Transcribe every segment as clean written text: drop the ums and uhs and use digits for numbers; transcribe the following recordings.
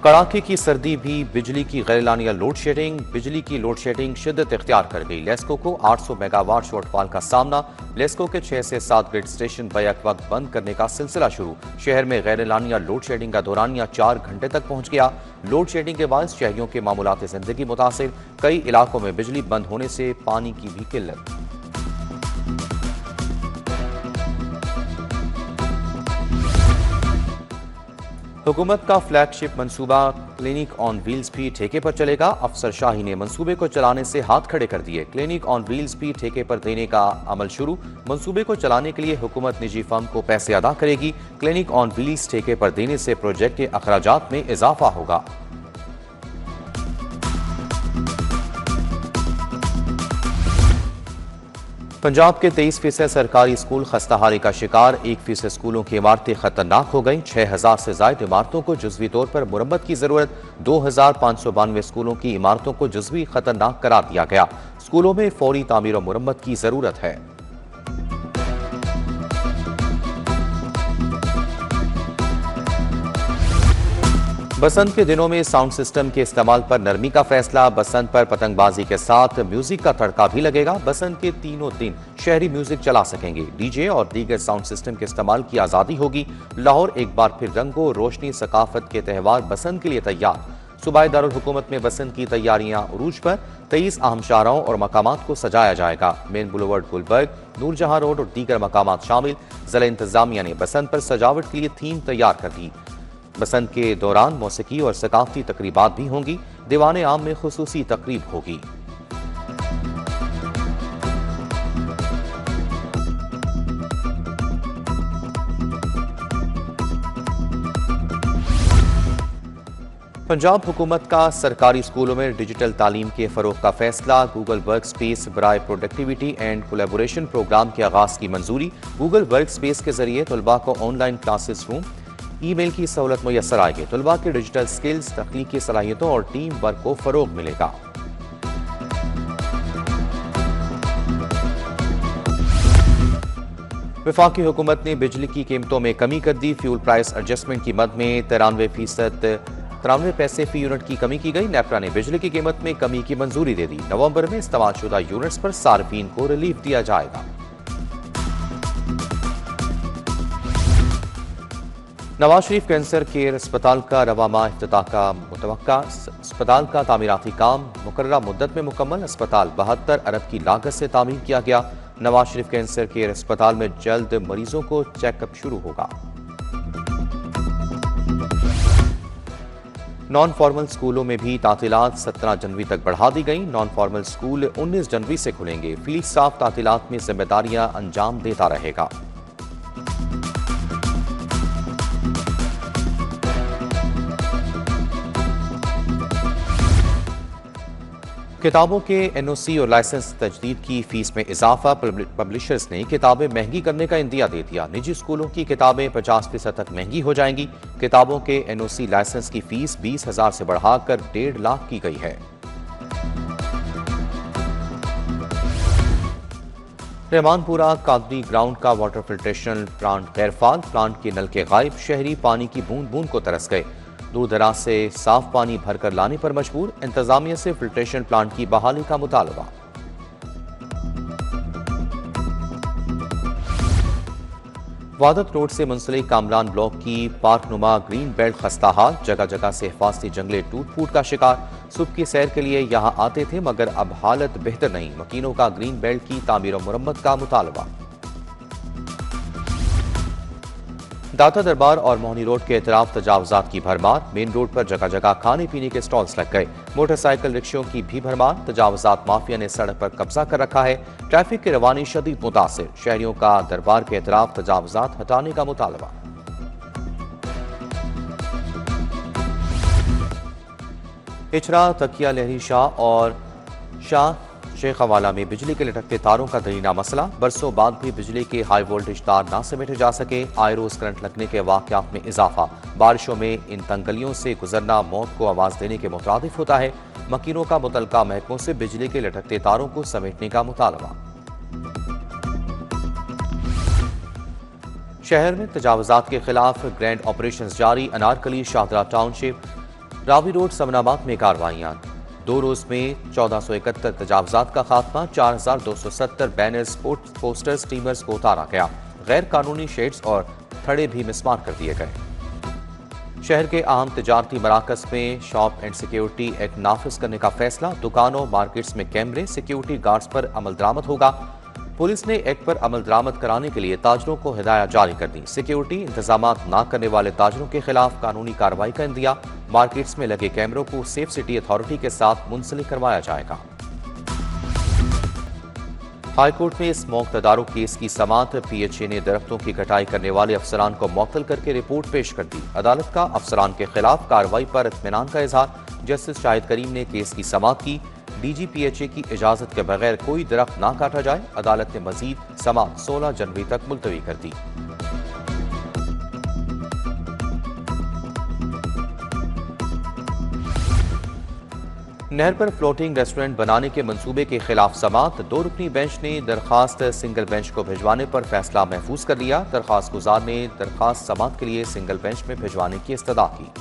कड़ाके की सर्दी भी बिजली की गैरलानिया लोड शेडिंग। बिजली की लोड शेडिंग शिद्दत इख्तियार कर गई। लेस्को को 800 मेगावाट शॉर्टफॉल का सामना। लेस्को के 6 से 7 ग्रिड स्टेशन बैक वक्त बंद करने का सिलसिला शुरू। शहर में गैरलानिया लोड शेडिंग का दौरानिया 4 घंटे तक पहुंच गया। लोड शेडिंग के बाद शहरियों के मामूलात जिंदगी मुतासिर। कई इलाकों में बिजली बंद होने से पानी की भी किल्लत। हुकूमत का फ्लैगशिप मंसूबा क्लिनिक ऑन व्हील्स भी ठेके पर चलेगा। अफसर शाही ने मंसूबे को चलाने से हाथ खड़े कर दिए। क्लिनिक ऑन व्हील्स भी ठेके पर देने का अमल शुरू। मंसूबे को चलाने के लिए हुकूमत निजी फर्म को पैसे अदा करेगी। क्लिनिक ऑन व्हील्स ठेके पर देने से प्रोजेक्ट के अखराजात में इजाफा होगा। पंजाब के 23% सरकारी स्कूल खस्ताहाली का शिकार। 1% स्कूलों की इमारतें खतरनाक हो गईं। 6000 से ज्यादा इमारतों को जुज़वी तौर पर मुरम्मत की जरूरत। 2592 स्कूलों की इमारतों को जुज़वी खतरनाक करार दिया गया। स्कूलों में फौरी तामीर और मुरम्मत की जरूरत है। बसंत के दिनों में साउंड सिस्टम के इस्तेमाल पर नरमी का फैसला। बसंत पर पतंगबाजी के साथ म्यूजिक का तड़का भी लगेगा। बसंत के तीनों दिन शहरी म्यूजिक चला सकेंगे। डीजे और दीगर साउंड सिस्टम के इस्तेमाल की आज़ादी होगी। लाहौर एक बार फिर रंगो रोशनी सकाफत के त्यौहार बसंत के लिए तैयार। सूबाई दारुल हुकूमत में बसंत की तैयारियां उरूज पर। 23 अहम शाहराहों और मकामात को सजाया जाएगा। Main Boulevard Gulberg, Noorjahan Road और दीगर मकामात शामिल। जिला इंतजामिया ने बसंत पर सजावट के लिए थीम तैयार कर दी। बसंत के दौरान मौसीकी और सकाफती तकरीबात भी होंगी। दीवाने आम में खुसूसी तकरीब होगी। पंजाब हुकूमत का सरकारी स्कूलों में डिजिटल तालीम के फरोग का फैसला। गूगल वर्क स्पेस बराए प्रोडक्टिविटी एंड कोलैबोरेशन प्रोग्राम के आगाज की मंजूरी। गूगल वर्क स्पेस के जरिए तलबा को ऑनलाइन क्लासेस रूम, ईमेल की सहूलत मुयसर आएगी। तलबा के डिजिटल स्किल्स, तकनीकी सलाहियतों और टीम वर्क को फरोग मिलेगा। वफाकी हुकूमत ने बिजली की कीमतों में कमी कर दी। फ्यूल प्राइस एडजस्टमेंट की मद में 93 पैसे फी यूनिट की कमी की गई। नेपरा ने बिजली की कीमत में कमी की मंजूरी दे दी। नवंबर में इस्तेमालशुदा यूनिट्स पर सार्फिन को रिलीफ दिया जाएगा। नवाज शरीफ कैंसर केयर अस्पताल का रवा माह इफ्तिताह का मुतवक्का। अस्पताल का तामीराती काम मुकर्ररा मुद्दत में मुकम्मल। अस्पताल 72 अरब की लागत से तामीर किया गया। नवाज शरीफ कैंसर केयर अस्पताल में जल्द मरीजों को चेकअप शुरू होगा। नॉन फॉर्मल स्कूलों में भी तातीलात 17 जनवरी तक बढ़ा दी गई। नॉन फॉर्मल स्कूल 19 जनवरी से खुलेंगे। फील्ड स्टाफ तातीलात में जिम्मेदारियां अंजाम देता रहेगा। किताबों के एनओसी और लाइसेंस तजदीद की फीस में इजाफा। पब्लिशर्स ने किताबें महंगी करने का इंदिया दे दिया। निजी स्कूलों की किताबें 50% तक महंगी हो जाएंगी। किताबों के एनओसी लाइसेंस की फीस 20,000 से बढ़ाकर 1.5 लाख की गई है। रहमानपुरा कादरी ग्राउंड का वाटर फिल्ट्रेशन प्लांट गैरफाल। प्लांट के नलके गायब। शहरी पानी की बूंद बूंद को तरस गए। दूर दराज से साफ पानी भरकर लाने पर मजबूर। इंतजामिया से फिल्ट्रेशन प्लांट की बहाली का मुतालबा। वादत रोड से मुंसलिक कामरान ब्लॉक की पार्कनुमा ग्रीन बेल्ट खस्ताहाल। जगह जगह से हिफाजती जंगले टूट फूट का शिकार। सुबह की सैर के लिए यहां आते थे मगर अब हालत बेहतर नहीं। मकीनों का ग्रीन बेल्ट की तामीर और मुरम्मत का मुतालबा। दाता दरबार और मोहनी रोड के इतराफ तजावजात की भरमार। मेन रोड पर जगह जगह खाने पीने के स्टॉल्स लग गए। मोटरसाइकिल रिक्शों की भी भरमार। तजावजात माफिया ने सड़क पर कब्जा कर रखा है। ट्रैफिक की रवानी शदीद मुतासिर। शहरियों का दरबार के इतराफ तजावजात हटाने का मुतालबा। इचरा, तकिया लहरी शाह और शाह शेख हवाला में बिजली के लटकते तारों का दरीना मसला। बरसों बाद भी बिजली के हाई वोल्टेज तार ना समेटे जा सके। आए रोज करंट लगने के वाकयात में इजाफा। बारिशों में इन तंगलियों से गुजरना मौत को आवाज देने के मुतारिफ होता है। मकीनों का मुतलका महकमों से बिजली के लटकते तारों को समेटने का मुतालबा। शहर में तजावजात के खिलाफ ग्रैंड ऑपरेशन जारी। अनारकली, शाहदरा टाउनशिप, रावी रोड समनाबाद में कार्रवाइयां, 2 रोज में 1471 तजावजात का खात्मा, 4270 बैनर्स, पोस्टर, स्टीमर्स को उतारा गया। गैर कानूनी शेड्स और थड़े भी मिसमार कर दिए गए। शहर के अहम तिजारती मराकज में शॉप एंड सिक्योरिटी एक्ट नाफिज करने का फैसला, दुकानों, मार्केट्स में कैमरे, सिक्योरिटी गार्ड्स पर अमल दरामद होगा। पुलिस ने एक्ट पर अमल दरामद कराने के लिए ताजरों को हिदायत जारी कर दी। सिक्योरिटी इंतजाम न करने वाले ताजरों के खिलाफ कानूनी कार्रवाई का इंदिया। मार्केट्स में लगे कैमरों को सेफ सिटी अथॉरिटी के साथ मुंसलिक करवाया जाएगा। हाईकोर्ट में स्मोक तदारुक केस की समाअत, पीएचए ने दरख्तों की कटाई करने वाले अफसरान को मुअत्तल करके रिपोर्ट पेश कर दी। अदालत का अफसरान के खिलाफ कार्रवाई पर इत्मीनान का इजहार। जस्टिस शाहिद करीम ने केस की समाअत की। डीजी पीएचए की इजाजत के बगैर कोई दरख्त ना काटा जाए। अदालत ने मजीद समाअत 16 जनवरी तक मुलतवी कर दी। नहर पर फ्लोटिंग रेस्टोरेंट बनाने के मंसूबे के खिलाफ समाअत, 2 रुकनी बेंच ने दरखास्त सिंगल बेंच को भिजवाने पर फैसला महफूज कर लिया। दरखास्त गुजार ने दरखास्त समाअत के लिए सिंगल बेंच में भिजवाने की इस्तदा की।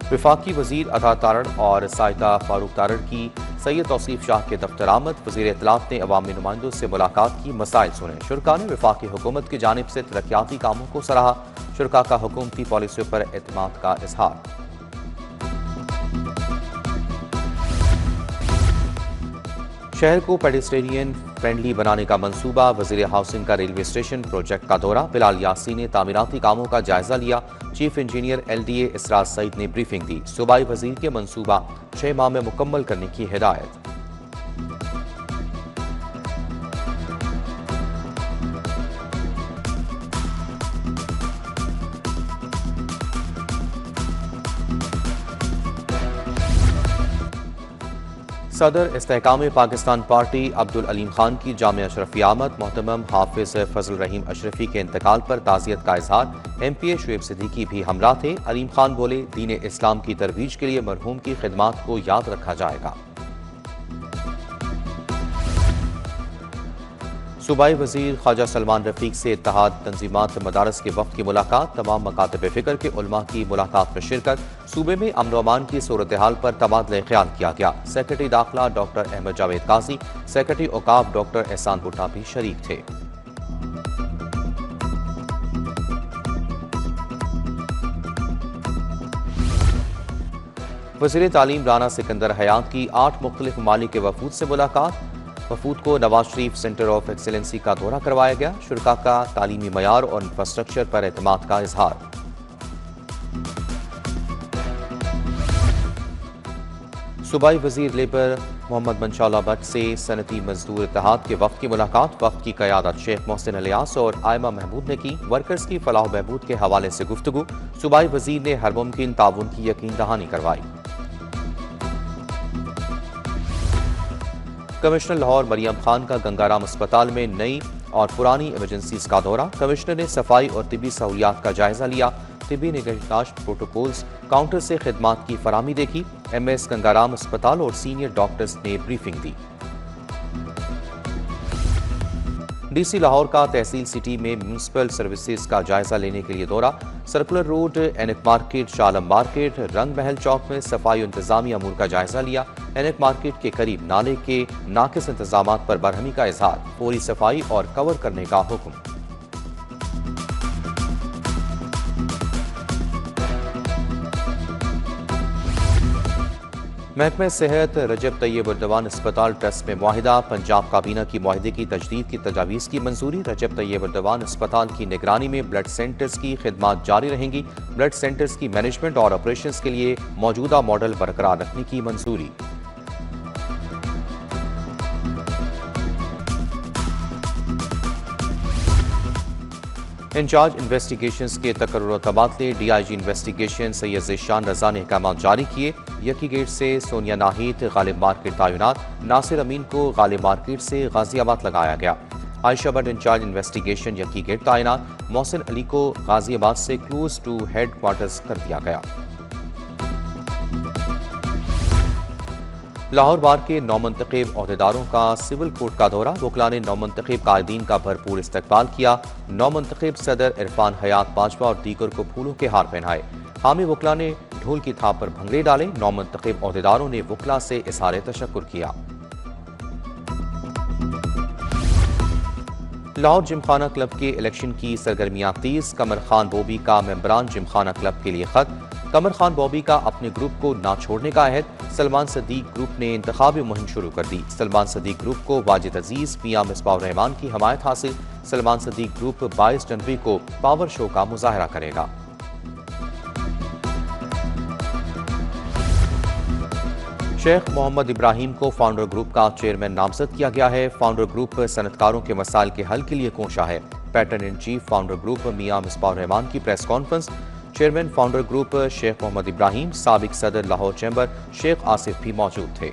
विफाकी वजीर अता तारड़ और साइदा फारूक तारड़ की सैयद तौसीफ शाह के दफ्तर आमद। वजीर इत्तलात ने अवामी नुमाइंदों से मुलाकात की, मसाइल सुने। शुरका ने विफाकी हुकूमत की जानिब से तरक्याती कामों को सराहा। शुरका का हुकूमती पॉलिसियों पर एतमाद का इजहार। शहर को पेडेस्ट्रियन फ्रेंडली बनाने का मंसूबा, वजीर हाउसिंग का रेलवे स्टेशन प्रोजेक्ट का दौरा। बिलाल यासीन ने तामीराती कामों का जायजा लिया। Chief engineer LDA Israj Saeed ने ब्रीफिंग दी। सूबाई वजीर के मंसूबा 6 माह में मुकम्मल करने की हिदायत। सदर इस्तेहकाम पाकिस्तान पार्टी अब्दुल अलीम खान की जामिया अशरफी आमद। मोहतरम हाफिज फजल रहीम अशरफी के इंतकाल पर ताज़ियत का इजहार। MPA शुएब सिद्दीकी भी हमरा थे। अलीम खान बोले, दीन इस्लाम की तरवीज के लिए मरहूम की खिदमात को याद रखा जाएगा। सूबाई वजीर ख्वाजा सलमान रफीक से इत्तेहाद तंजीमात मदारस के वक्त की मुलाकात। तमाम मकातब फ़िक्र के उलमा की मुलाकात में शिरकत। सूबे में अमन अमान की सूरत हाल पर तबादला ख्याल किया गया। सेक्रेटरी दाखिला डॉक्टर अहमद जावेद काजी, सेक्रेटरी औकाफ डॉक्टर एहसान भुट्टा भी शरीक थे। वज़ीर तालीम राना सिकंदर हयात की 8 मुख्तलिफ ममालिक के वफूद से मुलाकात। वफूद को Nawaz Sharif centre of excellency का दौरा करवाया गया। शुरका का तालीमी मयार और इंफ्रास्ट्रक्चर पर एतमाद का इजहार। सूबाई वजीर लेबर मोहम्मद मंशा भट्ट से सनती मजदूर इत्तेहाद के वक्त की मुलाकात। वक्त की क़यादत शेख मोहसिन इलियास और आयमा महमूद ने की। वर्कर्स की फलाह बहबूद के हवाले से गुफ्तगू। सूबाई वजीर ने हर मुमकिन ताउन की यकीन दहानी करवाई। कमिश्नर लाहौर मरियम खान का गंगाराम अस्पताल में नई और पुरानी इमरजेंसीज का दौरा। कमिश्नर ने सफाई और तिबी सहूलियात का जायजा लिया। तिबी निगहदाश्त प्रोटोकॉल्स, काउंटर से खिदमात की फराहमी देखी। MS गंगाराम अस्पताल और सीनियर डॉक्टर्स ने ब्रीफिंग दी। DC लाहौर का तहसील सिटी में म्यूनसिपल सर्विसेज का जायजा लेने के लिए दौरा। सर्कुलर रोड, एनक मार्केट, शालम मार्केट, रंग महल चौक में सफाई और इंतजामी अमूर का जायजा लिया। एनक मार्केट के करीब नाले के नाकिस इंतजामात पर बरहमी का इजहार। फौरी सफाई और कवर करने का हुक्म। महकमा सेहत रजब तैयब उर्दवान अस्पताल ट्रस्ट में मुआहिदा। पंजाब काबीना की मुआहिदे की तजदीद की तजावीज़ की मंजूरी। रजब तैयब उर्दवान अस्पताल की निगरानी में ब्लड सेंटर्स की खिदमात जारी रहेंगी। ब्लड सेंटर्स की मैनेजमेंट और ऑपरेशंस के लिए मौजूदा मॉडल बरकरार रखने की मंजूरी। इंचार्ज इन्वेस्टिगेशंस के तकर्रुर और तबादले। DIG इन्वेस्टिगेशन सैयद ज़ीशान रजा ने अहकाम जारी किए। यकी गेट से सोनिया नाहिद गालिब मार्केट तैनात। नासिर अमीन को गालिब मार्केट से गाजियाबाद लगाया गया। Ayesha Bhatt in-charge investigation Yakki Gate तैनात। मोहसिन अली को गाजियाबाद से क्लोज टू हेड क्वार्टर्स कर दिया गया। लाहौर बार के नौमंतखब अहदेदारों का सिविल कोर्ट का दौरा। वकला ने नौमंतखब कायदीन का भरपूर इस्तकबाल किया। नौमंतखब सदर इरफान हयात बाजवा और दीगर को फूलों के हार पहनाए। हामी वकला ने ढोल की थाप पर भंगड़े डाले। नौमंतखब अहदेदारों ने वकला से इज़हार तशक्कुर किया। लाहौर जिमखाना क्लब के इलेक्शन की सरगर्मियां तेज। कमर खान बॉबी का मेंबरान जिमखाना क्लब के लिए खत। कमर खान बॉबी का अपने ग्रुप को ना छोड़ने का अहद। सलमान सदीक ग्रुप ने इंतखाबी मुहिम शुरू कर दी। सलमान सदीक ग्रुप को वाजिद अजीज मियां मिसबाह रहमान की हमायत हासिल। सलमान सदीक ग्रुप 22 जनवरी को पावर शो का मुजाहरा करेगा। शेख मोहम्मद इब्राहिम को फाउंडर ग्रुप का चेयरमैन नामजद किया गया है। फाउंडर ग्रुप सनतकारों के मसाइल के हल के लिए कोशा है। Patron in chief Founder Group Mian Misbah Rehman की press conference. Chairman Founder Group Sheikh Mohammad Ibrahim, साबिक सदर लाहौर चैम्बर शेख आसिफ भी मौजूद थे।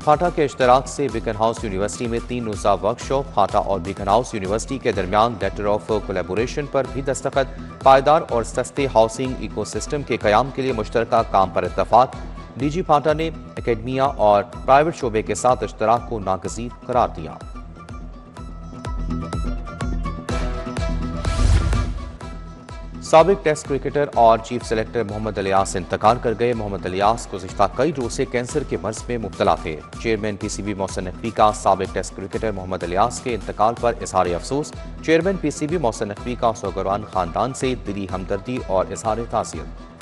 फाटा के इश्तराक से बीकन हाउस यूनिवर्सिटी में 3 रोज़ा वर्कशॉप। फाटा और बीकन हाउस यूनिवर्सिटी के दरमियान लेटर ऑफ कोलैबोरेशन पर भी दस्तखत। पायदार और सस्ते हाउसिंग इकोसिस्टम के क़याम के लिए मुश्तरका काम पर इत्तफाक। डीजी फाटा ने एकेडमिया और प्राइवेट शोबे के साथ इश्तराक को नागजीर करार दिया। साबिक टेस्ट क्रिकेटर और चीफ सेलेक्टर मोहम्मद इलियास इंतकाल कर गए। मोहम्मद इलियास गुज़िश्ता कई रोज से कैंसर के मर्ज में मुब्तला थे। चेयरमैन पीसीबी मोहसिन नकवी का साबिक टेस्ट क्रिकेटर मोहम्मद इलियास के इंतकाल पर इजहार अफसोस। चेयरमैन पीसीबी मोहसिन नकवी का सौगरवान खानदान से दिली हमदर्दी और इजहार ताज़ियत।